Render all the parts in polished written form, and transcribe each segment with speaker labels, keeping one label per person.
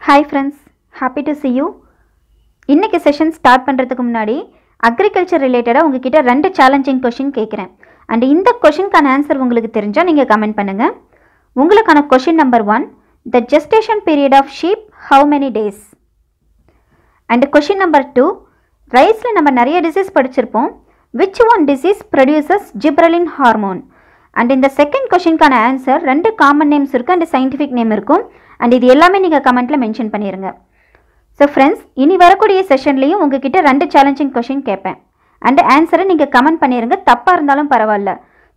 Speaker 1: Hi friends, happy to see you. இன்னைக்கு session start பண்ணுறதுக்கு முன்னாடி அக்ரிகல்ச்சர் ரிலேட்டடாக உங்ககிட்ட 2 சேலஞ்சிங் கொஷின் கேட்குறேன். அண்ட் இந்த கொஷினுக்கான ஆன்சர் உங்களுக்கு தெரிஞ்சால் நீங்கள் கமெண்ட் பண்ணுங்கள். உங்களுக்கான question number 1, the gestation period of sheep how many days? And question number 2, ரைஸில் நம்ம நிறைய டிசீஸ் படிச்சிருப்போம். Which one disease produces gibberellin hormone? And இந்த செகண்ட் கொஷினுக்கான ஆன்சர் 2 காமன் நேம்ஸ் இருக்குது அண்ட் சயின்டிஃபிக் நேம் இருக்கும். அண்ட் இது எல்லாமே நீங்கள் கமெண்ட்டில் மென்ஷன் பண்ணிடுங்க. ஸோ ஃப்ரெண்ட்ஸ், இனி வரக்கூடிய செஷன்லேயும் உங்ககிட்ட 2 சேலஞ்சிங் கொஷின் கேட்பேன். அண்ட் ஆன்சரை நீங்கள் கமெண்ட் பண்ணிடுங்க, தப்பாக இருந்தாலும் பரவாயில்ல.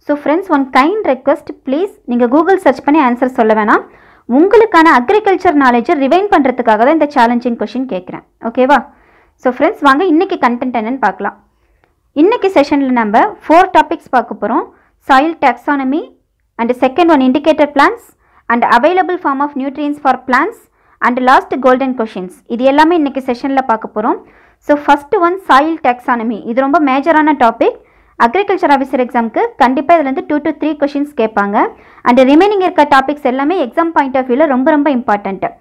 Speaker 1: So friends, one kind request, please நீங்கள் கூகுள் சர்ச் பண்ணி ஆன்சர் சொல்ல வேணாம். உங்களுக்கான அக்ரிகல்ச்சர் நாலேஜை ரிவைன் பண்ணுறதுக்காக தான் இந்த சேலஞ்சிங் கொஷின் கேட்குறேன். ஓகேவா? ஸோ ஃப்ரெண்ட்ஸ், வாங்க இன்றைக்கி கண்டென்ட் என்னன்னு பார்க்கலாம். இன்றைக்கி செஷனில் நம்ம 4 டாபிக்ஸ் பார்க்க போகிறோம். Soil taxonomy, and second one indicator plants, and available form of nutrients for plants, and last golden questions. இது எல்லாமே இன்றைக்கி செஷனில் பார்க்க போகிறோம். So first one soil taxonomy. இது ரொம்ப மேஜரான டாபிக். அக்ரிகல்ச்சர் ஆஃபீஸர் எக்ஸாமுக்கு கண்டிப்பாக இதுலேருந்து 2 to 3 கொஷின்ஸ் கேட்பாங்க. அண்ட் ரிமைனிங் இருக்க டாபிக்ஸ் எல்லாமே எக்ஸாம் பாயிண்ட் ஆஃப் வியூவில் ரொம்ப ரொம்ப இம்பார்ட்டன்ட்டு.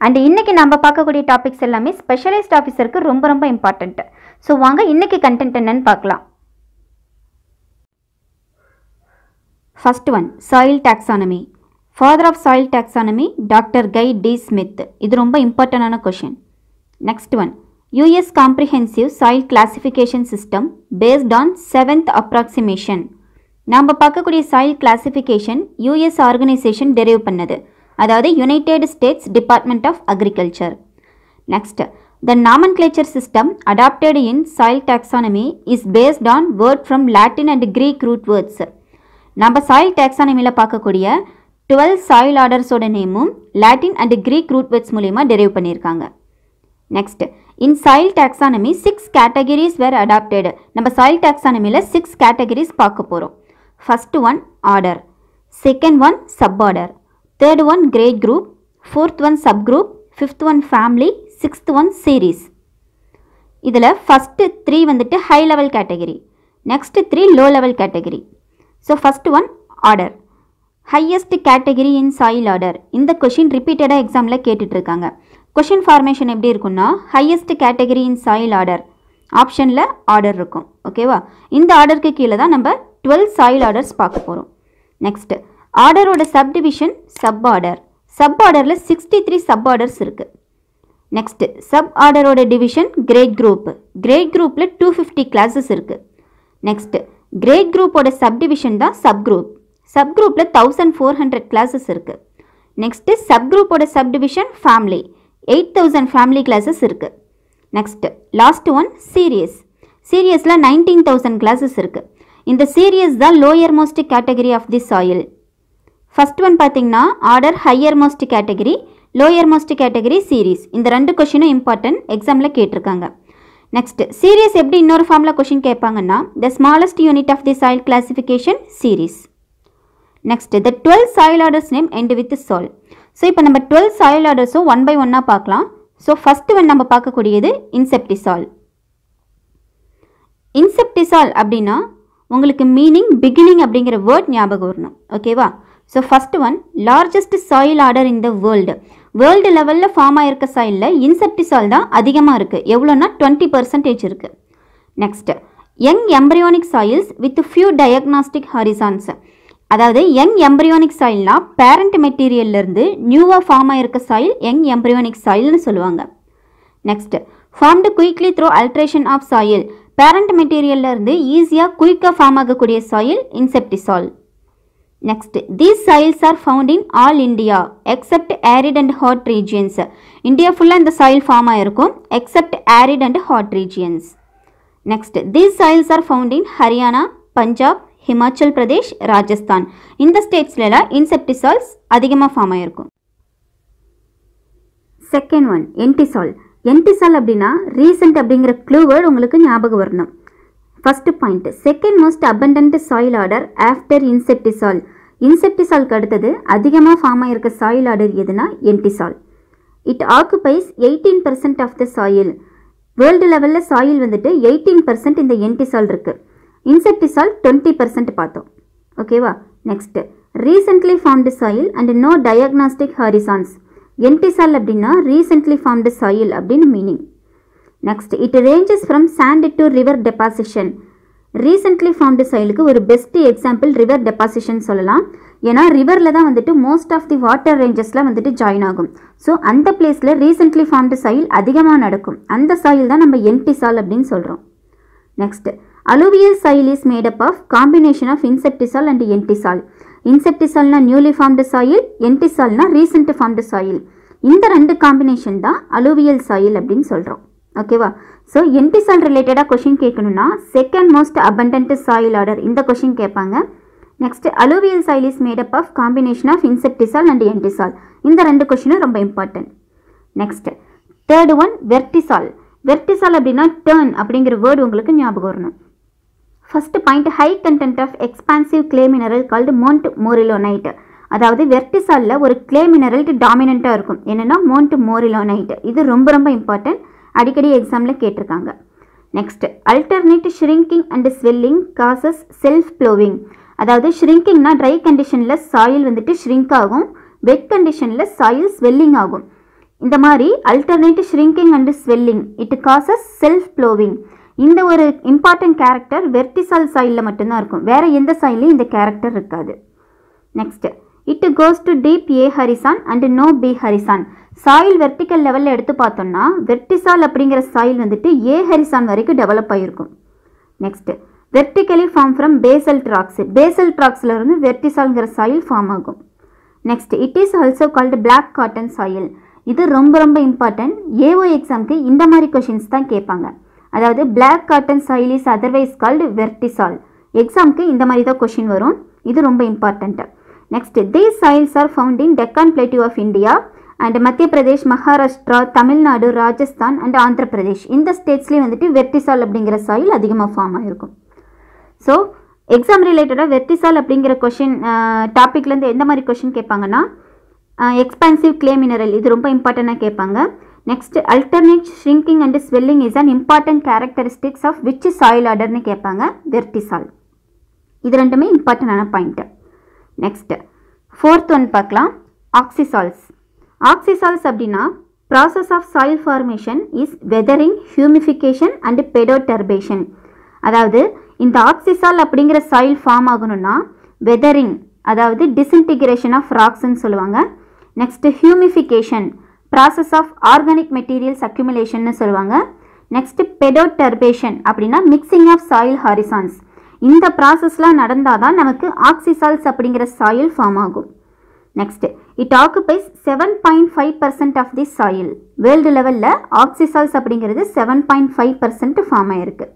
Speaker 1: அண்ட் இன்றைக்கி நம்ம பார்க்கக்கூடிய டாபிக்ஸ் எல்லாமே ஸ்பெஷலைஸ்ட் ஆஃபீஸருக்கு ரொம்ப ரொம்ப இம்பார்ட்டன்ட்டு. ஸோ வாங்க இன்றைக்கி கண்டென்ட் என்னன்னு பார்க்கலாம். First one, soil taxonomy. Father of soil taxonomy doctor Guy D Smith. இது ரொம்ப இம்பார்ட்டண்டான question. Next one, US comprehensive soil classification system based on 7th approximation. நாம் பார்க்கக்கூடிய soil classification US organisation derive பண்ணது, அதாவது United States Department of Agriculture. Next, the nomenclature system adopted in soil taxonomy is based on word from Latin and Greek root words. நம்ம soil டாக்ஸானமியில் பார்க்கக்கூடிய 12 soil ஆர்டர்ஸோட நேமும் Latin and Greek root words மூலமா derive பண்ணியிருக்காங்க. Next, in soil taxonomy 6 categories were adopted. நம்ம soil டாக்ஸானமியில் 6 categories பார்க்க போகிறோம். First one order, second one sub order, third one great group, fourth one sub group, fifth one family, sixth one series. இதில் first 3 வந்துட்டு high level category, next 3 low level category. So first one order, highest category in soil order. இந்த question ரிப்பீட்டடாக எக்ஸாமில் கேட்டுட்ருக்காங்க. Question formation எப்படி இருக்குன்னா, highest category in soil order, ஆப்ஷனில் order இருக்கும். ஓகேவா? இந்த ஆர்டருக்கு கீழே தான் நம்ம 12 சாயில் ஆர்டர்ஸ் பார்க்க போகிறோம். நெக்ஸ்ட், ஆர்டரோட சப்டிவிஷன் சப் ஆர்டர். சப் ஆர்டரில் 63 சப் ஆர்டர்ஸ் இருக்குது. நெக்ஸ்ட், சப் ஆர்டரோட டிவிஷன் கிரேட் குரூப். கிரேட் குரூப்பில் 250 கிளாஸஸ் இருக்குது. நெக்ஸ்ட், கிரேட் குரூப்போட சப்டிவிஷன் தான் சப் குரூப். சப் குரூப்பில் 1400 கிளாஸஸ் இருக்குது. நெக்ஸ்ட்டு, சப் குரூப்போட சப்டிவிஷன் ஃபேமிலி, 8000 ஃபேமிலி கிளாஸஸ் இருக்குது. Next, last one series. சீரியஸில் 19000 கிளாஸஸ் இருக்குது. இந்த சீரியஸ் தான் lower most category of the soil. First one பார்த்தீங்கன்னா order higher most category, lower most category series. இந்த 2 கொஷினும் இம்பார்ட்டன்ட், எக்ஸாமில் கேட்டிருக்காங்க. நெக்ஸ்ட், சீரியஸ் எப்படி இன்னொரு ஃபார்மில் கொஷின் கேட்பாங்கன்னா, the smallest unit of the soil classification series. Next, the 12 soil orders name end with sol. So இப்போ நம்ம 12 சாயில் ஆர்டர்ஸும் 1 by 1 பார்க்கலாம். ஸோ ஃபஸ்ட்டு ஒன் நம்ம பார்க்கக்கூடியது இன்செப்டிசால். இன்செப்டிசால் அப்படின்னா உங்களுக்கு மீனிங் பிகினிங் அப்படிங்கிற வேர்ட் ஞாபகம் வரணும். ஓகேவா? So first one, largest soil order in the world லெவலில் ஃபார்ம் ஆகிருக்க சாயிலில் இன்செப்டிசால் தான் அதிகமாக இருக்குது. எவ்வளோன்னா 20% இருக்குது. Next, young embryonic soils with few diagnostic horizons. அதாவது யங் எம்ப்ரியானிக் சாயில்னா பேரண்ட் மெட்டீரியல்லேருந்து நியூவாக ஃபார்ம் ஆகிருக்க சாயில் யங் எம்ப்ரியானிக் சாயில்னு சொல்லுவாங்க. Next, formed quickly through alteration of soil. Parent மெட்டீரியல்லேருந்து ஈஸியாக குயிக்காக ஃபார்ம் ஆகக்கூடிய soil inceptisol. Next, these soils are found in all India accept arid and hot regions. India ஃபுல்லாக இந்த சாயில் ஃபார்ம் ஆகிருக்கும் accept arid and hot regions. Next, these soils are found இன் ஹரியானா, பஞ்சாப், ஹிமாச்சல் பிரதேஷ், ராஜஸ்தான். இந்த ஸ்டேட்ஸ்லாம் இன்செப்டிசால்ஸ் அதிகமாக form ஆகிருக்கும். Second one என்டிசால். என்டிசால் அப்படின்னா recent அப்படிங்கிற clue word உங்களுக்கு ஞாபகம் வரணும். First point, second most abundant soil order after inceptisol. இன்செப்டிசால்க்கு அடுத்தது அதிகமாக ஃபார்ம் ஆகிருக்க சாயில் ஆர்டர் எதுனா entisol. It occupies 18% of the soil. World லெவலில் சாயில் வந்துட்டு 18% இந்த என்டிசால் இருக்குது. இன்செப்டிசால் 20% பார்த்தோம். ஓகேவா? Next, recently formed soil and no diagnostic horizons. empty soil அப்படின்னா recently formed soil அப்படின்னு meaning. Next it ranges from sand to river deposition. Recently formed சாயிலுக்கு ஒரு பெஸ்ட் எக்ஸாம்பிள் ரிவர் டெபாசிஷன் சொல்லலாம். ஏன்னா ரிவரில் தான் வந்துட்டு மோஸ்ட் ஆஃப் தி வாட்டர் ரேஞ்சஸில் வந்துட்டு join ஆகும். ஸோ அந்த பிளேஸில் ரீசென்ட்லி ஃபார்ம்டு சாயில் அதிகமாக நடக்கும். அந்த சாயில் தான் நம்ம எம்டி சால் அப்படின்னு சொல்கிறோம். Next alluvial soil is made up of combination of inceptisol and entisol. இன்செப்டிசால்னா நியூலி ஃபார்ம்டு சாயில், என்டிசால்னா ரீசெண்ட் ஃபார்ம்டு சாயில். இந்த ரெண்டு காம்பினேஷன் தான் அலுவியல் சாயில் அப்படின்னு சொல்கிறோம். ஓகேவா? ஸோ என்டிசால் ரிலேட்டடாக கொஷின் கேட்கணும்னா second most abundant soil order இந்த கொஷின் கேட்பாங்க. Next alluvial soil is made up of combination of inceptisol and entisol. இந்த ரெண்டு கொஷினும் ரொம்ப important. Next third one vertisol. Vertisol அப்படின்னா டர்ன் அப்படிங்கிற வேர்டு உங்களுக்கு ஞாபகம் வரணும். First point high content of expansive clay mineral called montmorillonite. அதாவது வெர்டிசாலில் ஒரு கிளே மினரல் டாமினண்ட்டாக இருக்கும். என்னென்னா மோண்ட் மோரிலோனைட். இது ரொம்ப ரொம்ப இம்பார்ட்டன்ட். அடிக்கடி எக்ஸாமில் கேட்டிருக்காங்க. Next alternate shrinking and swelling causes self blowing. அதாவது ஷ்ரிங்கிங்னா ட்ரை கண்டிஷனில் சாயில் வந்துட்டு ஷ்ரிங்க் ஆகும், வெட் கண்டிஷனில் சாயில் ஸ்வெல்லிங் ஆகும். இந்த மாதிரி alternate shrinking and swelling it causes self blowing. இந்த ஒரு இம்பார்ட்டன்ட் கேரக்டர் வெர்டிசால் சாயிலில் மட்டும்தான் இருக்கும். வேறு எந்த சாயிலையும் இந்த கேரக்டர் இருக்காது. Next it goes to deep A horizon and no B horizon. Soil vertical லெவலில் எடுத்து பார்த்தோம்னா வெர்டிசால் அப்படிங்கிற சாயில் வந்துட்டு ஏ ஹரிசான் வரைக்கும் டெவலப் ஆகிருக்கும். Next vertically form from basalt rocks. Basalt ராக்ஸில் இருந்து வெர்டிசால்ங்கிற சாயில் ஃபார்ம் ஆகும். Next it is also called black cotton soil. இது ரொம்ப ரொம்ப இம்பார்ட்டன்ட். ஏஓ எக்ஸாமுக்கு இந்த மாதிரி கொஷின்ஸ் தான் கேட்பாங்க. அதாவது black cotton soil is otherwise called vertisol. எக்ஸாமுக்கு இந்த மாதிரி தான் கொஷின் வரும். இது ரொம்ப important. Next these soils are found in Deccan plateau of India and Madhya Pradesh, Maharashtra, Tamil Nadu, Rajasthan and Andhra Pradesh. இந்த ஸ்டேட்ஸ்லேயும் வந்துட்டு வெர்டிசால் அப்படிங்கிற சாயில் அதிகமாக ஃபார்ம் ஆகிருக்கும். ஸோ எக்ஸாம் ரிலேட்டடாக வெர்டிசால் அப்படிங்கிற கொஷின் டாப்பிக்லேருந்து எந்த மாதிரி கொஷின் கேட்பாங்கன்னா எக்ஸ்பான்சிவ் கிளே மினரல் இது ரொம்ப இம்பார்ட்டண்ட்டாக கேட்பாங்க. Next alternate shrinking and swelling is an important characteristics of which soil ஆர்டர்னு கேட்பாங்க. வெர்டிசால். இது ரெண்டுமே இம்பார்ட்டண்டான பாயிண்ட்டு. நெக்ஸ்ட் ஃபோர்த் ஒன் பார்க்கலாம். ஆக்சிசால்ஸ். ஆக்சிசால்ஸ் அப்படின்னா process of soil formation is weathering, humification and pedoturbation. அதாவது இந்த ஆக்சிசால் அப்படிங்கிற சாயில் ஃபார்ம் ஆகணும்னா வெதரிங் அதாவது டிஸ்இன்டிகிரேஷன் ஆஃப் ராக்ஸ்ன்னு சொல்லுவாங்க. Next humification process of organic materials அக்யூமுலேஷன்னு சொல்லுவாங்க. நெக்ஸ்ட் பெடோடர்பேஷன் அப்படின்னா மிக்சிங் ஆஃப் சாயில் ஹாரிசான்ஸ். இந்த ப்ராசஸ்லாம் நடந்தால் தான் நமக்கு ஆக்சிசால்ஸ் அப்படிங்கிற சாயில் ஃபார்ம் ஆகும். Next it occupies 7.5% of the soil. World லெவலில் ஆக்சிசால்ஸ் அப்படிங்கிறது 7.5% ஃபார்ம் ஆயிருக்கு.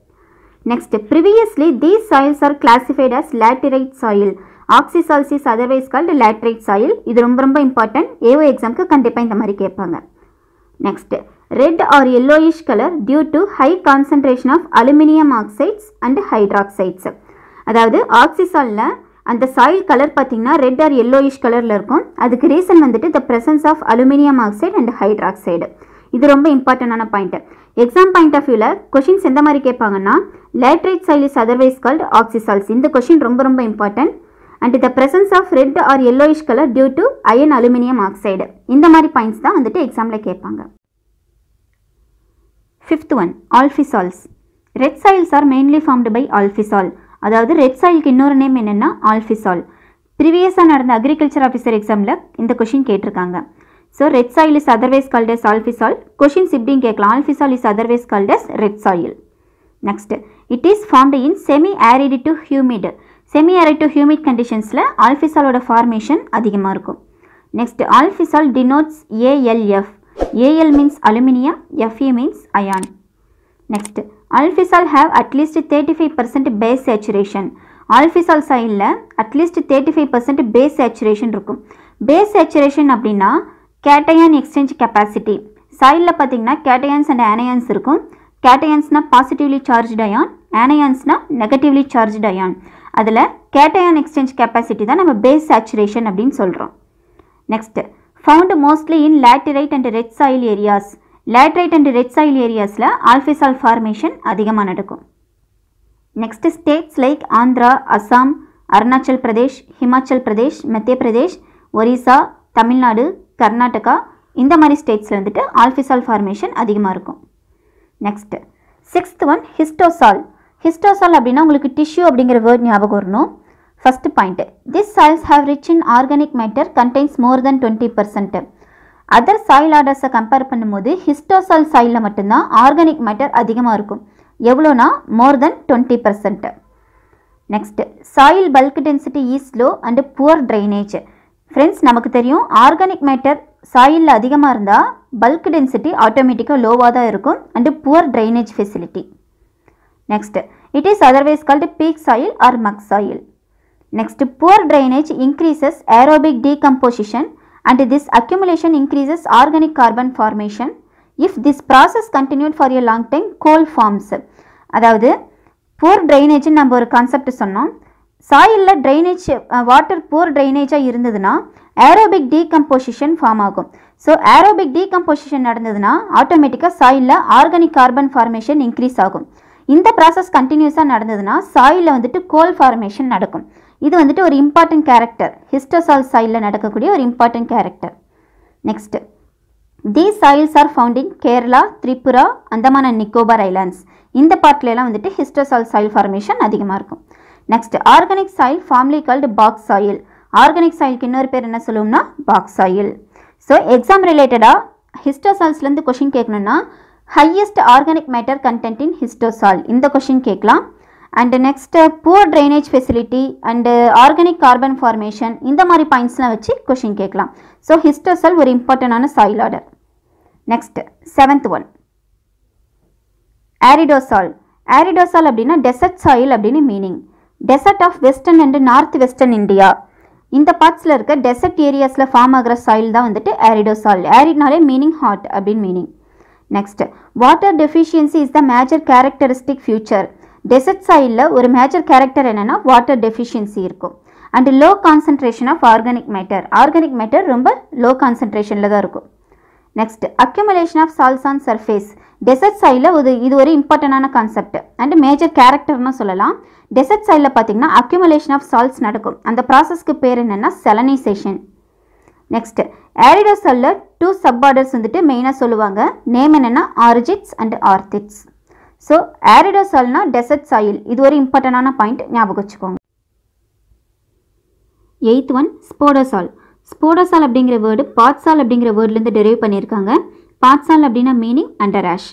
Speaker 1: Next previously these soils are classified as laterite soil. Oxisols is otherwise called laterite soil. இது ரொம்ப ரொம்ப இம்பார்ட்டன்ட். ஏஓ எக்ஸாமுக்கு கண்டிப்பாக இந்த மாதிரி கேட்பாங்க. Next red or yellowish colour due to high concentration of aluminium oxides and hydroxides. அதாவது ஆக்சிசாலில் அந்த சாயில் கலர் பார்த்திங்கன்னா ரெட் ஆர் yellowish கலரில் இருக்கும். அதுக்கு ரீசன் வந்துட்டு the presence of aluminium oxide and hydroxide. இது ரொம்ப இம்பார்ட்டண்டான பாயிண்ட்டு. எக்ஸாம் பாயிண்ட் ஆஃப் வியூவில் கொஷின்ஸ் எந்த மாதிரி கேட்பாங்கன்னா laterite soil is otherwise called oxisols. இந்த கொஷின் ரொம்ப ரொம்ப important. And the presence of red or yellowish colour due to iron aluminium oxide. இந்த மாதிரி பாயிண்ட்ஸ் தான் வந்துட்டு எக்ஸாமில் கேட்பாங்க. Fifth one alfisols. Red soils are mainly formed by alfisol. அதாவது ரெட் சாயிலுக்கு இன்னொரு நேம் என்னென்னா ஆல்ஃபிசால். ப்ரீவியஸாக நடந்த அக்ரிகல்ச்சர் ஆஃபீஸர் எக்ஸாமில் இந்த கொஷின் கேட்டிருக்காங்க. So red soil is otherwise called as alfisol. Questions இப்படின்னு கேட்கலாம். Alfisol is otherwise called as red soil. Next it is formed in semi arid to humid. Semi arid to humid கண்டிஷன்ஸில் ஆல்ஃபிசாலோட formation அதிகமாக இருக்கும். Next alfisol denotes ALF. AL means aluminium, FE means iron. Next alfisol have at least 35% base saturation. Alfisol சாயிலில் at least 35% base saturation இருக்கும். Base saturation அப்படின்னா cation exchange capacity. சாயிலில் பார்த்தீங்கன்னா cations and anions இருக்கும். கேட்டயான்ஸ்னா பாசிட்டிவ்லி சார்ஜ்டு அயான், ஆனயான்ஸ்னா negatively charged ion. அதில் cation exchange capacity தான் நம்ம பேஸ் சேச்சுரேஷன் அப்படின்னு சொல்கிறோம். Next found mostly in laterite and red soil areas. Laterite and red soil ஏரியாஸில் ஆல்ஃபிசால் ஃபார்மேஷன் அதிகமாக நடக்கும். Next states like Andhra, Assam, Arunachal Pradesh, Himachal Pradesh, Madhya Pradesh, Orissa, Tamil Nadu, Karnataka இந்த மாதிரி ஸ்டேட்ஸில் வந்துட்டு ஆல்ஃபிசால் ஃபார்மேஷன் அதிகமாக இருக்கும். Next 6th one ஹிஸ்டோசால். ஹிஸ்டோசால் அப்படின்னா உங்களுக்கு டிஷ்யூ அப்படிங்கிற வேர்ட் ஞாபகம் வரணும். First point, this soils have rich in organic matter contains more than 20%. Other soil ஆர்டர்ஸை கம்பேர் பண்ணும்போது ஹிஸ்டோசால் சாயிலில் மட்டும்தான் ஆர்கானிக் மேட்டர் அதிகமாக இருக்கும். எவ்வளோனா more than 20%. Next, soil bulk density is low and poor drainage. Friends, நமக்கு தெரியும் ஆர்கானிக் மேட்டர் சாயிலில் அதிகமாக இருந்தால் பல்க் டென்சிட்டி ஆட்டோமேட்டிக்காக லோவாக தான் இருக்கும் and poor drainage facility. Next, it is otherwise called peat soil or muck soil. Next, poor drainage increases aerobic decomposition and this accumulation increases organic carbon formation. If this process continued for a long time, coal forms. அதாவது poor drainage நம்ம ஒரு concept சொன்னோம். சாயிலில் drainage water poor ட்ரைனேஜாக இருந்ததுன்னா aerobic decomposition form ஆகும். So aerobic decomposition நடந்ததுன்னா ஆட்டோமேட்டிக்காக சாயிலில் organic carbon formation increase ஆகும். இந்த ப்ராசஸ் கண்டினியூஸாக நடந்ததுன்னா சாயிலில் வந்துட்டு கோல் ஃபார்மேஷன் நடக்கும். இது வந்துட்டு ஒரு இம்பார்ட்டன்ட் கேரக்டர், ஹிஸ்டோசால் சாயிலில் நடக்கக்கூடிய ஒரு important character. Next, these soils are found in Kerala, Tripura, Andaman and Nicobar islands. இந்த பார்ட்லாம் வந்துட்டு ஹிஸ்டோசால் சாயில் ஃபார்மேஷன் அதிகமாக இருக்கும். Next, organic soil formerly called bog soil. Organic சாயிலுக்கு இன்னொரு பேர் என்ன சொல்லுவோம்னா பாக் சாயில். ஸோ எக்ஸாம் ரிலேட்டடாக ஹிஸ்டோசால்ஸ்லேருந்து கொஷின் கேட்கணுன்னா highest organic matter content in histosol இந்த கொஷின் கேட்கலாம். And next, poor drainage facility and organic carbon formation இந்த மாதிரி பாயிண்ட்ஸ்லாம் வச்சு கொஷின் கேட்கலாம். ஸோ ஹிஸ்டோசால் ஒரு இம்பார்ட்டண்டான soil order. Next 7th one aridisol. Aridisol அப்படின்னா டெசர்ட் சாயில் அப்படின்னு meaning. Desert of western and north western India இந்த பார்ட்ஸில் இருக்க டெசர்ட் ஏரியாஸில் ஃபார்ம் ஆகிற சாயில் தான் வந்துட்டு ஆரிடோசால். ஆரிட்னாலே மீனிங் ஹாட் அப்படின்னு meaning. Next, water deficiency is the major characteristic feature. Desert சாயிலில் ஒரு மேஜர் கேரக்டர் என்னென்னா வாட்டர் டெஃபிஷியன்சி இருக்கும். And low concentration of organic matter. Organic matter ரொம்ப லோ கான்சன்ட்ரேஷனில் தான் இருக்கும். Next, accumulation of salts on surface. Desert சாயிலில் இது ஒரு இம்பார்ட்டண்டான கான்செப்ட் அண்ட் மேஜர் கேரக்டர்னு சொல்லலாம். டெசர்ட் சாயிலில் பார்த்தீங்கன்னா அக்யூமுலேஷன் ஆஃப் சால்ட்ஸ் நடக்கும். அந்த ப்ராசஸ்க்கு பேர் என்னென்னா செலனைசேஷன். நெக்ஸ்ட், ஆரிடோசாலில் 2 சப்பார்டர்ஸ் வந்துட்டு மெயினாக சொல்லுவாங்க. நேம் என்னென்னா ஆர்ஜிட்ஸ் அண்ட் ஆர்த்திட்ஸ். ஸோ ஆரிடோசால்னா டெசர்ட் சாயில். இது ஒரு இம்பார்ட்டண்டான பாயிண்ட், ஞாபகம் வச்சுக்கோங்க. 8th one ஸ்போடோசால். ஸ்போடோசால் அப்படிங்கிற வேர்டு பாட்சால் அப்படிங்கிற வேர்ட்லேருந்து டெரைவ் பண்ணியிருக்காங்க. பாட்சால் அப்படின்னா meaning under ash.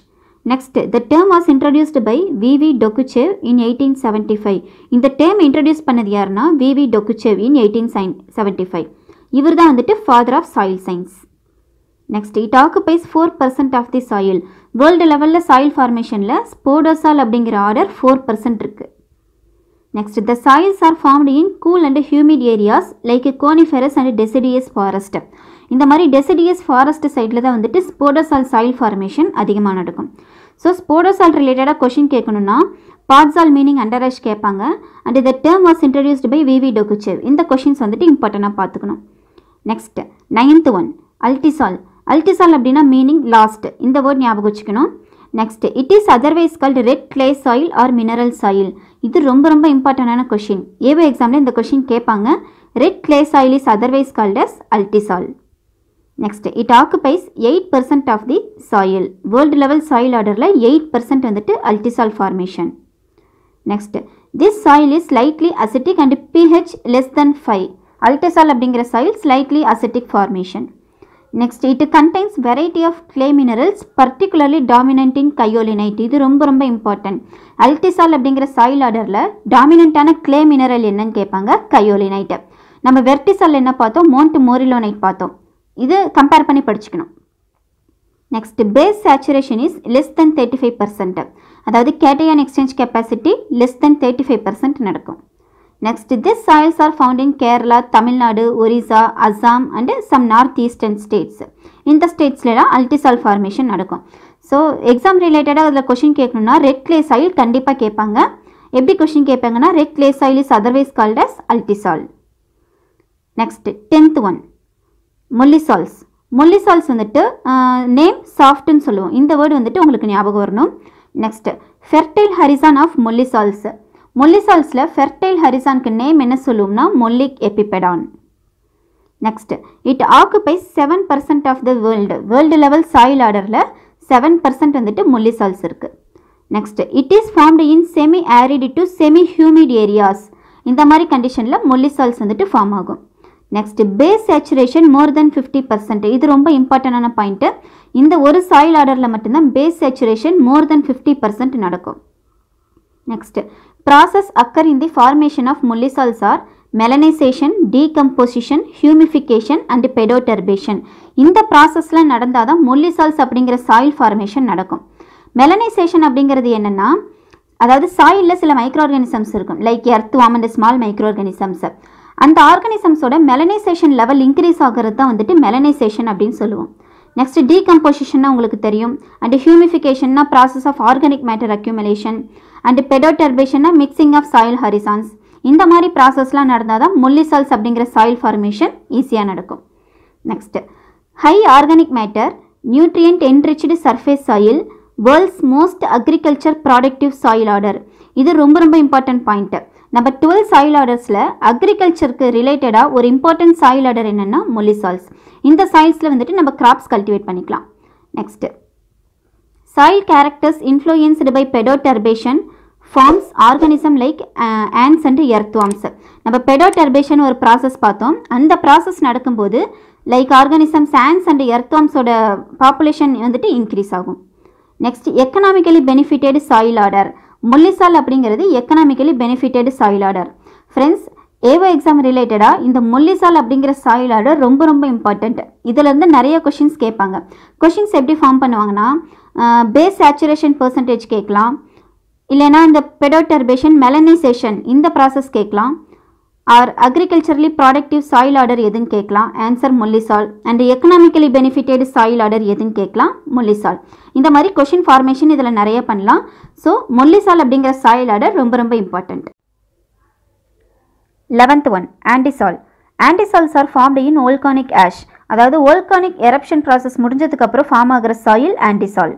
Speaker 1: Next, the term was introduced by V V Dokuchaev in 1875. இந்த டேர்ம் இன்ட்ரடியூஸ் பண்ணது யாருன்னா விவி டொக்குச்சேவ் இன் 1875. இவர் தான் வந்துட்டு father of soil science. Next, it occupies 4% of the soil. World லெவலில் சாயில் ஃபார்மேஷனில் ஸ்போடோசால் அப்படிங்கிற ஆர்டர் 4% இருக்குது. Next, the soils are formed in cool and humid areas like coniferous and deciduous forest. இந்த மாதிரி deciduous forest சைடில் தான் வந்துட்டு ஸ்போடோசால் soil formation அதிகமாக நடக்கும். ஸோ ஸ்போடோசால் ரிலேட்டடாக கொஷின் கேட்கணுன்னா பாட்சால் மீனிங் அண்டர் ஆஷ் கேட்பாங்க. And the term was introduced by V V Dokuchaev. இந்த கொஷின்ஸ் வந்துட்டு இம்பார்ட்டண்டாக பார்த்துக்கணும். Next 9th one அல்டிசால். அல்டிசால் அப்படின்னா மீனிங் லாஸ்ட். இந்த வேர்ட் ஞாபகம் வச்சுக்கணும். Next, it is otherwise called red clay soil or mineral soil. இது ரொம்ப ரொம்ப இம்பார்ட்டண்டான கொஷின். ஏவோ எக்ஸாமில் இந்த கொஷின் கேட்பாங்க. Red clay soil is otherwise called as ultisol. Next, it occupies 8% of the soil. World level soil ஆர்டரில் 8% வந்துட்டு ultisol formation. Next, this soil is slightly acidic and pH less than 5. Ultisol அப்படிங்கிற soil slightly acidic formation. Next, it contains variety of clay minerals particularly dominant in kaolinite. இது ரொம்ப ரொம்ப important. அல்டிசால் அப்படிங்கிற soil ஆர்டரில் டாமினண்ட்டான clay mineral என்னன்னு கேட்பாங்க, கையோலினைட். நம்ம வெர்டிசால் என்ன பார்த்தோம், மோண்ட் மோரிலோனைட் பார்த்தோம். இது கம்பேர் பண்ணி படிச்சுக்கணும். Next, base saturation is less than 35%. அதாவது cation exchange capacity less than 35% நடக்கும். Next, this soils are found in Kerala, Tamil Nadu, Orissa, Assam and some north eastern states. இந்த ஸ்டேட்ஸ்லாம் அல்டிசால் ஃபார்மேஷன் நடக்கும். ஸோ எக்ஸாம் ரிலேட்டடாக அதில் கொஷின் கேட்கணுன்னா ரெட் கிளே சாயில் கண்டிப்பாக கேட்பாங்க. எப்படி கொஷின் கேட்பாங்கன்னா red clay soil is otherwise called as ultisol. Next 10th one mollisols. Mollisols வந்துட்டு நேம் சாஃப்ட்னு சொல்லுவோம். இந்த வேர்டு வந்துட்டு உங்களுக்கு ஞாபகம் வரணும். Next, fertile horizon of mollisols. மொல்லிசால்ஸில் ஃபெர்டைல் ஹரிசானுக்கு நேம் என்ன சொல்லுவோம்னா மொல்லிக் எபிபெடான். Next, it occupies 7% of the world level soil orderல 7% வந்துட்டு molly salts இருக்கு. Next, it is formed in semi-arid to semi-humid areas. இந்த மாதிரி கண்டிஷன்ல molly salts வந்துட்டு ஃபார்ம் ஆகும். Next, base saturation more than 50%. இது ரொம்ப இம்பார்ட்டன்டான பாயிண்ட். இந்த ஒரு soil orderல மட்டும்தான் base saturation more than 50% நடக்கும். Next, process occur in the formation of molly salts are melanization, decomposition, humification and pedoturbation. இந்த ப்ராசஸ்ல நடந்தாதான் molly salts அப்படிங்கிற soil formation நடக்கும். melanization அப்படிங்கிறது என்னன்னா, அதாவது சாயில்ல சில மைக்ரோ ஆர்கானிசம்ஸ் இருக்கும், like earthworm and small micro organisms. அந்த ஆர்கானிசம்ஸோட மெலனைசேஷன் லெவல் இன்க்ரீஸ் ஆகிறது தான் வந்துட்டு மெலனைசேஷன் அப்படின்னு சொல்லுவோம். நெக்ஸ்ட் டீகம்போசிஷன்னா உங்களுக்கு தெரியும். அண்ட் ஹியூமிஃபிகேஷன்னா process of organic matter accumulation. And பெடோடர்பேஷன்னா மிக்சிங் ஆஃப் சாயில் ஹரிசான்ஸ். இந்த மாதிரி ப்ராசஸ்லாம் நடந்தால் தான் molly salts அப்படிங்கிற சாயில் ஃபார்மேஷன் ஈஸியாக நடக்கும். Next, high organic matter, nutrient enriched surface soil, world's most agriculture productive soil order. இது ரொம்ப ரொம்ப இம்பார்ட்டன்ட் பாயிண்ட். நம்ம 12 சாயில் ஆர்டர்ஸில் அக்ரிகல்ச்சருக்கு ரிலேட்டடாக ஒரு இம்பார்ட்டன்ட் சாயில் ஆர்டர் என்னென்னா molly salts. இந்த சாயில்ஸில் வந்துட்டு நம்ம கிராப்ஸ் கல்டிவேட் பண்ணிக்கலாம். Next, soil characters influenced by pedoturbation forms organism like ants and earthworms. நம்ம பெடோடர்பேஷன் ஒரு ப்ராசஸ் பார்த்தோம். அந்த ப்ராசஸ் நடக்கும்போது லைக் ஆர்கானிசம்ஸ் ants அண்ட் எர்த்வார்ம்ஸோட பாப்புலேஷன் வந்துட்டு இன்க்ரீஸ் ஆகும். Next, economically benefited soil order. molly salt அப்படிங்கிறது economically benefited soil order. Friends, AO exam ரிலேட்டடாக இந்த molly salt அப்படிங்கிற சாயில் ஆர்டர் ரொம்ப ரொம்ப இம்பார்ட்டண்ட். இதிலேருந்து நிறைய கொஷின்ஸ் கேட்பாங்க. கொஷின்ஸ் எப்படி ஃபார்ம் பண்ணுவாங்கன்னா, பேஸ் சேச்சுரேஷன் பர்சன்டேஜ் கேட்கலாம், இல்லைனா இந்த பெடோடர்பேஷன் மெலனைசேஷன் இந்த ப்ராசஸ் கேட்கலாம், ஆர் அக்ரிகல்ச்சரலி ப்ராடக்டிவ் சாயில் ஆர்டர் எதுன்னு கேட்கலாம், answer molly salt. And economically benefited soil order எதுன்னு கேட்கலாம், molly salt. இந்த மாதிரி கொஷின் ஃபார்மேஷன் இதில் நிறைய பண்ணலாம். ஸோ molly salt அப்படிங்கிற சாயில் ஆர்டர் ரொம்ப ரொம்ப important. 11th one, antisalt. Antisalts are formed in volcanic ash. அதாவது volcanic eruption process முடிஞ்சதுக்கு அப்புறம் ஃபார்ம் ஆகிற soil antisalt.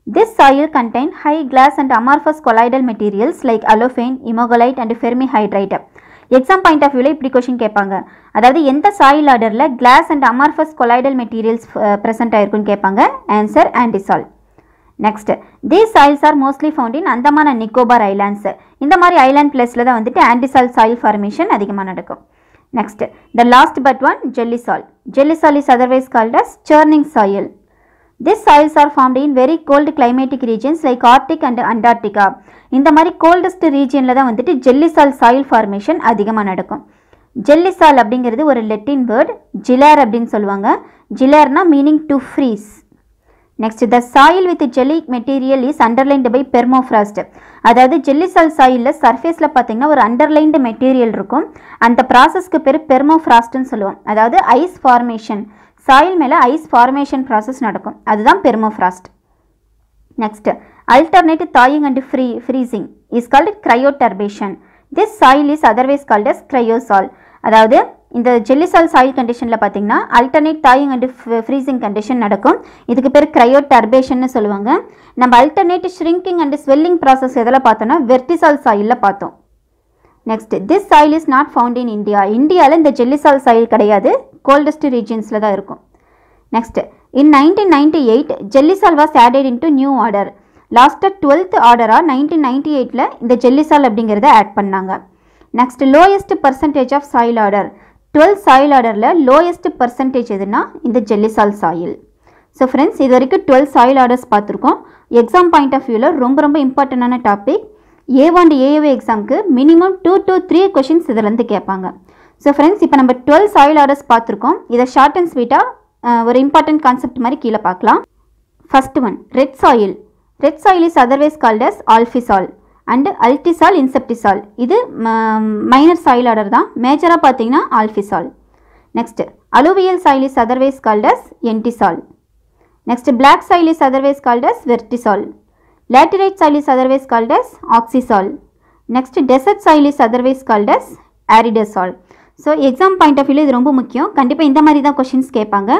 Speaker 1: This soil contain high glass and amorphous colloidal materials like allophane, imogolite and ferrihydrite. Exam point of வியூவில் இப்படி question கேட்பாங்க. அதாவது எந்த soil ஆர்டரில் glass and amorphous colloidal materials present ஆயிருக்குன்னு கேட்பாங்க. Answer antisalt. Next, these soils are mostly found in Andaman and Nicobar islands. இந்த மாதிரி ஐலாண்ட் பிளேஸில் தான் வந்துட்டு antisalt சாயில் ஃபார்மேஷன் அதிகமாக நடக்கும். Next, the last but one, jelly salt. Jelly salt is otherwise called as churning soil. These soils are formed in very cold climatic regions like Arctic and Antarctica. இந்த மாதிரி coldest ரீஜியனில் தான் வந்துட்டு jelly salt soil formation அதிகமாக நடக்கும். jelly salt அப்படிங்கிறது ஒரு லெட்டின் word, ஜிலேர் அப்படின்னு சொல்லுவாங்க. ஜிலேர்னா meaning to freeze. Next, the soil with jelly material is underlined by permafrost. அதாவது jelly salt சாயிலில் சர்ஃபேஸில் பார்த்தீங்கன்னா ஒரு அண்டர்லைன்டு மெட்டீரியல் இருக்கும். அந்த ப்ராசஸ்க்கு பேர் பெர்மோஃப்ராஸ்ட்னு சொல்லுவோம். அதாவது ஐஸ் ஃபார்மேஷன், சாயில் மேலே ஐஸ் ஃபார்மேஷன் ப்ராசஸ் நடக்கும், அதுதான் permafrost. Next, alternate thawing and freezing is called cryoturbation. This soil is otherwise called as cryosol. அதாவது இந்த jelly salt சாயில் கண்டிஷனில் பார்த்தீங்கன்னா alternate thawing and freezing condition நடக்கும். இதுக்கு பேர் cryoturbation சொல்லுவாங்க. நம்ம alternate shrinking and swelling process எதில் பார்த்தோன்னா vertisol சாயிலில் பார்த்தோம். Next, this soil is not found in India. இந்தியாவில் இந்த jelly salt சாயில் கிடையாது, கோல்டஸ்ட் ரீஜியன்ஸில் தான் இருக்கும். Next, in 1998 jelly salt was added into new order. லாஸ்ட்டாக 12th ஆர்டராக 1998ல் இந்த jelly salt அப்படிங்கிறத ஆட் பண்ணாங்க. Next, lowest percentage of soil order. 12 soil ஆர்டரில் லோயஸ்ட் பர்சன்டேஜ் எதுனா இந்த jelly salt soil. So friends, இது வரைக்கும் 12 சாயில் ஆர்டர்ஸ் பார்த்துருக்கோம். எக்ஸாம் பாயிண்ட் ஆஃப் வியூவில் ரொம்ப ரொம்ப இம்பார்ட்டண்டான டாபிக். ஏஓ அண்ட் ஏஏஓ எக்ஸாமுக்கு மினிமம் 2 to 3 கொஷின்ஸ் இதிலேருந்து கேட்பாங்க. ஸோ ஃப்ரெண்ட்ஸ், இப்போ நம்ம 12 சாயில் ஆர்டர்ஸ் பார்த்துருக்கோம். இதை ஷார்ட் அண்ட் ஸ்வீட்டாக ஒரு இம்பார்ட்டன்ட் கான்செப்ட் மாதிரி கீழே பார்க்கலாம். First one, red soil. Red soil is otherwise called as alfisol and ultisol, inceptisol. இது மைனர் சாயில் ஆர்டர் தான். மேஜராக பார்த்தீங்கன்னா alfisol. Next, alluvial soil is otherwise called as entisol. Next, black soil is otherwise called as vertisol. Laterite soil is otherwise called as oxisol. Next, desert soil is otherwise called as aridisol. So exam point of வியூவில் இது ரொம்ப முக்கியம். கண்டிப்பாக இந்த மாதிரி தான் questions கேட்பாங்க.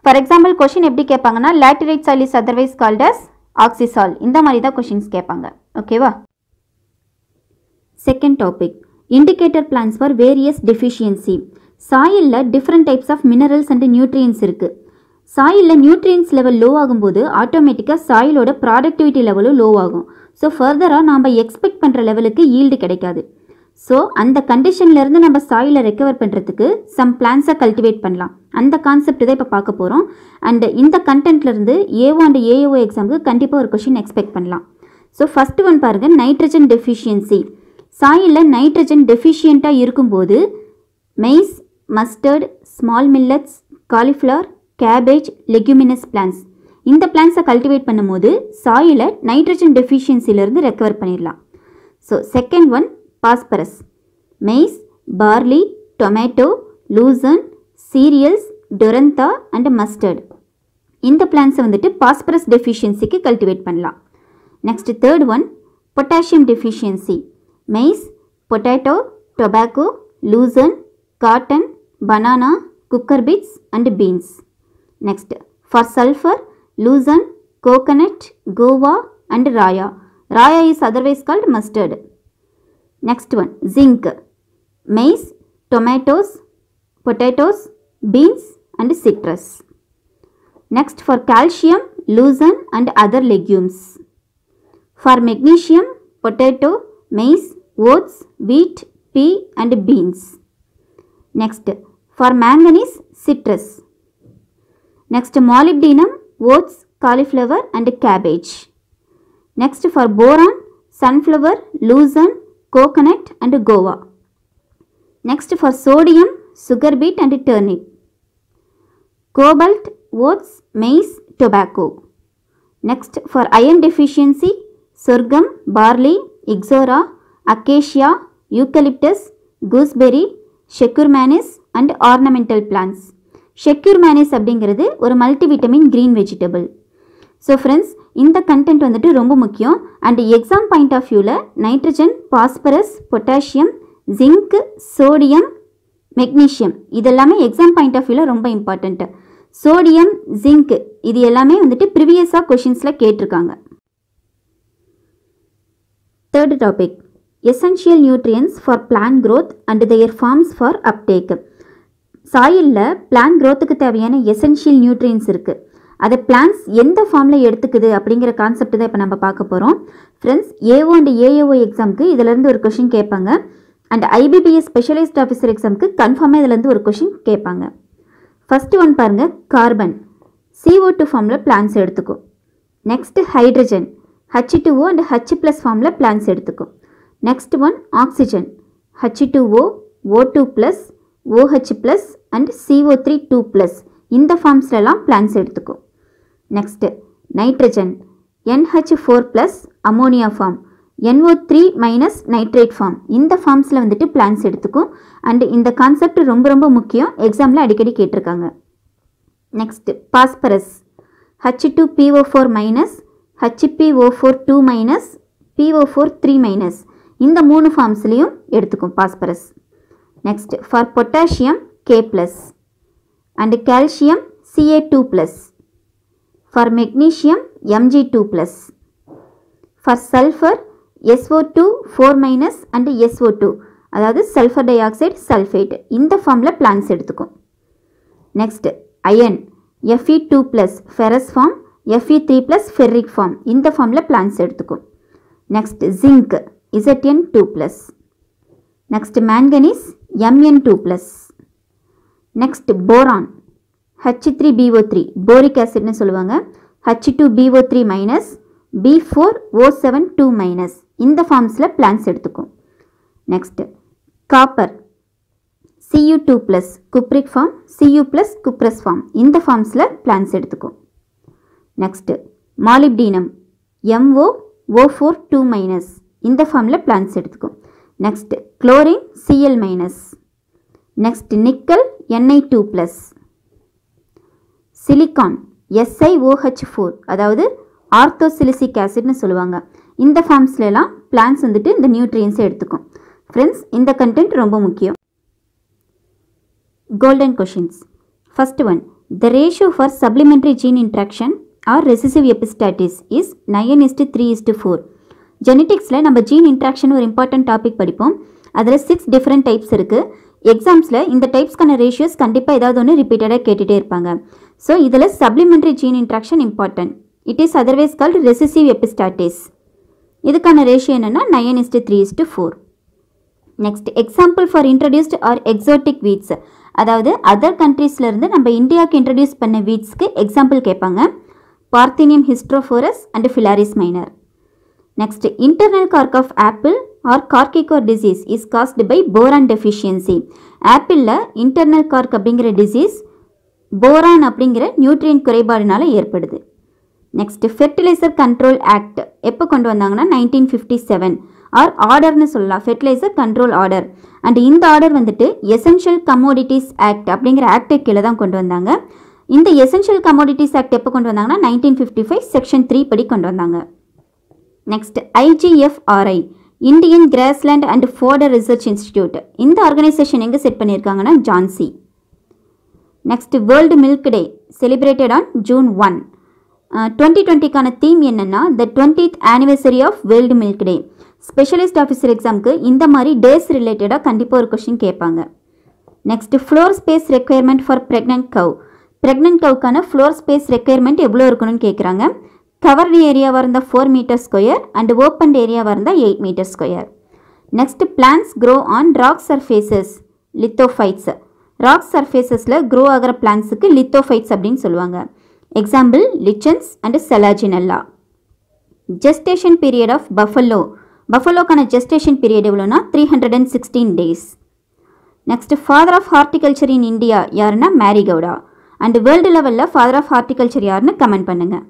Speaker 1: For example question எப்படி கேட்பாங்கன்னா, laterite soil is otherwise called as oxisol. இந்த மாதிரி தான் கொஷின்ஸ் கேட்பாங்க. ஓகேவா? Second topic, indicator plants for various deficiency. சாயிலில் different types of minerals and nutrients இருக்குது. சாயிலில் நியூட்ரியன்ஸ் லெவல் லோ ஆகும்போது ஆட்டோமேட்டிக்காக சாயிலோட ப்ராடக்டிவிட்டி லெவலும் லோ ஆகும். ஸோ ஃபர்தராக நாம் எக்ஸ்பெக்ட் பண்ணுற லெவலுக்கு ஈல்டு கிடைக்காது. ஸோ அந்த கண்டிஷன்லேருந்து நம்ம சாயிலை ரெக்கவர் பண்ணுறதுக்கு சம் பிளான்ஸை கல்டிவேட் பண்ணலாம். அந்த கான்செப்ட் தான் இப்போ பார்க்க போகிறோம். அண்ட் இந்த கண்டென்ட்லேருந்து ஏஓ அண்ட் ஏஓ எக்ஸாமுக்கு கண்டிப்பாக ஒரு கொஷின் எக்ஸ்பெக்ட் பண்ணலாம். ஸோ ஃபஸ்ட்டு ஒன் பாருங்கள், நைட்ரஜன் டெஃபிஷியன்சி. சாயிலில் நைட்ரஜன் டெஃபிஷியண்ட்டாக இருக்கும்போது maize, mustard, small millets, cauliflower, cabbage, leguminous plants இந்த பிளான்ஸை கல்டிவேட் பண்ணும்போது சாயிலை நைட்ரஜன் டெஃபிஷியன்சிலேருந்து ரெக்கவர் பண்ணிடலாம். So second one phosphorus. Maize, barley, tomato, lucerne, cereals, டொரந்தா அண்ட் மஸ்டர்ட் இந்த பிளான்ஸை வந்துட்டு பாஸ்பரஸ் டெஃபிஷியன்சிக்கு கல்டிவேட் பண்ணலாம். Next third one potassium deficiency. Maize, potato, tobacco, lucerne, cotton, banana, cucurbits and beans. Next for sulphur, lucerne, coconut, கோவா and raya. Raya is otherwise called mustard. Next one, zinc. Maize, tomatoes, potatoes, beans and citrus. Next for calcium, lucerne and other legumes. For magnesium, potato, maize, oats, wheat, pea and beans. Next for manganese, citrus. Next molybdenum, oats, cauliflower and cabbage. Next for boron, sunflower, lucerne, coconut and guava. Next for sodium, sugar beet and turnip. Cobalt, oats, maize, tobacco. Next for iron deficiency, sorghum, barley, ixora, acacia, eucalyptus, gooseberry, shecurmanis and ornamental plants. Shecurmanis அப்படிங்கிறது ஒரு multivitamin green vegetable. So friends, இந்த content வந்துட்டு ரொம்ப முக்கியம். And exam point of வியூவில் nitrogen, phosphorus, potassium, zinc, sodium, magnesium இதெல்லாமே exam point of வியூவில் ரொம்ப இம்பார்ட்டண்ட்டு. சோடியம், ஜிங்க் இது எல்லாமே வந்துட்டு ப்ரீவியஸாக கொஷின்ஸில் கேட்டிருக்காங்க. Third topic, essential nutrients for plant growth and their forms for uptake. சாயிலில் பிளான்ட் க்ரோத்துக்கு தேவையான எசென்ஷியல் நியூட்ரியன்ஸ் இருக்குது. அதை பிளான்ஸ் எந்த ஃபார்மில் எடுத்துக்குது அப்படிங்கிற கான்செப்ட் தான் இப்போ நம்ம பார்க்க போகிறோம். ஃப்ரெண்ட்ஸ், ஏஓ அண்ட் ஏஓ எக்ஸாமுக்கு இதிலேருந்து ஒரு கொஷின் கேட்பாங்க. அண்ட் ஐபிபிஎஸ் ஸ்பெஷலைஸ்ட் ஆஃபீஸர் எக்ஸாமுக்கு கன்ஃபார்மாக இதிலேருந்து ஒரு கொஷின் கேட்பாங்க. ஃபஸ்ட்டு ஒன் பாருங்கள், கார்பன் CO2 ஃபார்மில் பிளான்ஸ் எடுத்துக்கும். Next hydrogen H2O and H+ ஃபார்மில் பிளான்ஸ் எடுத்துக்கும். Next one oxygen H2O, O2+, OH+ and CO3 2+ இந்த ஃபார்ம்ஸ்லாம் பிளான்ஸ் எடுத்துக்கும். Next nitrogen NH4+ ammonia form, NO3- nitrate form இந்த ஃபார்ம்ஸில் வந்துட்டு பிளான்ஸ் எடுத்துக்கும். அண்ட் இந்த கான்செப்ட் ரொம்ப ரொம்ப முக்கியம், எக்ஸாமில் அடிக்கடி கேட்டிருக்காங்க. Next phosphorus H2PO4-, HPO4-2-, PO4-3- இந்த 3 ஃபார்ம்ஸ்லேயும் எடுத்துக்கும் phosphorus. Next for potassium K+ and calcium Ca2+. For magnesium Mg2+. For sulfur SO2-4- and SO2 அதாவது சல்ஃபர் டை ஆக்சைடு, சல்ஃபேட் இந்த ஃபார்மில் பிளான்ஸ் எடுத்துக்கும். Next iron Fe2+ ferrous form, Fe3+ ferric form இந்த ஃபார்மில் plants எடுத்துக்கும். Next zinc Zn2+. Next manganese Mn2+. Next boron H3BO3 boric ஆசிட்னு சொல்லுவாங்க, H2BO3-, B4O7-2- இந்த ஃபார்ம்ஸில் பிளான்ஸ் எடுத்துக்கும். Next copper Cu2+, cupric form, Cu+ cuprous form இந்த ஃபார்ம்ஸில் பிளான்ஸ் எடுத்துக்கும். நெக்ஸ்ட் மாலிப்டினம் MoO4-2- இந்த ஃபார்மில் பிளான்ஸ் எடுத்துக்கும். Next chlorine Cl-. Next nickel Ni2+. Silicon SiOH4 அதாவது ஆர்த்தோசிலிசிக் ஆசிட்னு சொல்லுவாங்க. இந்த ஃபார்ம்ஸ்லாம் பிளான்ஸ் வந்துட்டு இந்த நியூட்ரியன்ஸை எடுத்துக்கும். ஃப்ரெண்ட்ஸ், இந்த கண்டென்ட் ரொம்ப முக்கியம். Golden questions. First one, the ratio for supplementary gene interaction or recessive epistasis is 9:3:4. ஜெனட்டிக்ஸில் நம்ம ஜீன் இன்ட்ராக்ஷன் ஒரு இம்பார்ட்டன்ட் டாபிக் படிப்போம். அதில் 6 டிஃப்ரெண்ட் டைப்ஸ் இருக்குது. எக்ஸாம்ஸில் இந்த டைப்ஸ்க்கான ரேஷியோஸ் கண்டிப்பாக ஏதாவது ஒன்று ரிப்பீட்டடாக கேட்டுகிட்டே இருப்பாங்க. ஸோ இதில் supplementary gene interaction important. It is otherwise called recessive epistasis. இதுக்கான ரேஷியோ என்னென்னா 9:3:4. Next example for introduced or exotic weeds, அதாவது அதர் கண்ட்ரீஸ்லேருந்து நம்ம இந்தியாவுக்கு இன்ட்ரடியூஸ் பண்ண வீட்ஸ்க்கு எக்ஸாம்பிள் கேட்பாங்க. Parthenium hysterophorus and phalaris minor. Next internal cork of apple or corky core disease is caused by boron deficiency. ஆப்பிளில் இன்டர்னல் கார்க் அப்படிங்கிற டிசீஸ் போரான் அப்படிங்கிற நியூட்ரியன் குறைபாடுனால ஏற்படுது. நெக்ஸ்ட் ஃபெர்டிலைசர் கண்ட்ரோல் ஆக்ட் எப்போ கொண்டு வந்தாங்கன்னா 1957 ஆர் ஆர்டர்னு சொல்லலாம், ஃபெர்டிலைசர் கண்ட்ரோல் ஆர்டர். அண்ட் இந்த order வந்துட்டு எசென்ஷியல் கமோடிட்டிஸ் ஆக்ட் அப்படிங்கிற ஆக்டு கீழே தான் கொண்டு வந்தாங்க. இந்த எசென்ஷியல் கமோடிட்டிஸ் ஆக்ட் எப்போ கொண்டு வந்தாங்கன்னா 1955 செக்ஷன் 3 படி கொண்டு வந்தாங்க. Next IGFRI Indian grassland and fodder research institute. இந்த ஆர்கனைசேஷன் எங்கே செட் பண்ணியிருக்காங்கன்னா Jhansi. Next world milk day celebrated on June 1. 2020க்கான தீம் என்னென்னா the 20th anniversary of world milk day. Specialist officer எக்ஸாமுக்கு இந்த மாதிரி டேஸ் ரிலேட்டடாக கண்டிப்பாக ஒரு கொஷின் கேட்பாங்க. Next floor space requirement for pregnant cow. Pregnant கவுக்கான ஃப்ளோர் ஸ்பேஸ் ரெக்குயர்மெண்ட் எவ்வளோ இருக்கணும்னு கேட்குறாங்க. கவர்டு ஏரியாவாக இருந்தால் 4 மீட்டர் ஸ்கொயர் அண்ட் ஓப்பன் ஏரியாவாக இருந்தால் 8 metre square. Next plants grow on rock surfaces lithophytes. Rock சர்ஃபேசஸில் க்ரோ ஆகிற பிளான்ஸுக்கு லித்தோஃபைட்ஸ் அப்படின்னு சொல்லுவாங்க. Example lichens and selaginella. Gestation period of buffalo. பஃபலோக்கான ஜெஸ்டேஷன் பீரியட் எவ்வளோனா 316 days. Next father of horticulture in India யாருன்னா and. World வேர்ல்டு லெவலில் ஃபாதர் ஆஃப் ஹார்டிகல்ச்சர் யாருன்னு கமெண்ட் பண்ணுங்கள்.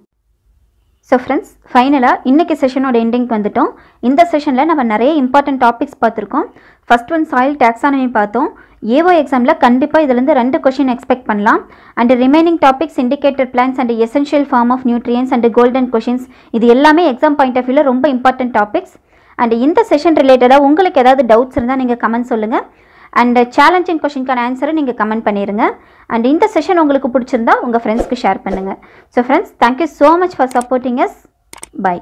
Speaker 1: ஸோ ஃப்ரெண்ட்ஸ், ஃபைனலாக இன்றைக்கி செஷனோட எண்டிங்க்கு வந்துட்டோம். இந்த செஷனில் நம்ம நிறைய இம்பார்ட்டன்ட் டாபிக்ஸ் பார்த்துருக்கோம். ஃபர்ஸ்ட் ஒன் சாயில் டாக்ஸானமி பார்த்தோம். ஏஓ எக்ஸாமில் கண்டிப்பாக இதுலேருந்து 2 கொஷின் எக்ஸ்பெக்ட் பண்ணலாம். And remaining topics indicated plants and essential form of nutrients and golden questions, இது எல்லாமே எக்ஸாம் பாயிண்ட் ஆஃப் வியூவில் ரொம்ப இம்பார்ட்டன்ட் டாபிக்ஸ். அண்ட் இந்த செஷன் ரிலேட்டடாக உங்களுக்கு ஏதாவது டவுட்ஸ் இருந்தால் நீங்கள் கமெண்ட் சொல்லுங்கள். அண்ட் சேலஞ்சிங் கொஷினுக்கான ஆன்சரை நீங்கள் கமெண்ட் பண்ணிடுங்க. அண்ட் இந்த செஷன் உங்களுக்கு பிடிச்சிருந்தா உங்கள் ஃப்ரெண்ட்ஸ்க்கு ஷேர் பண்ணுங்கள். So friends, thank you so much for supporting us. By.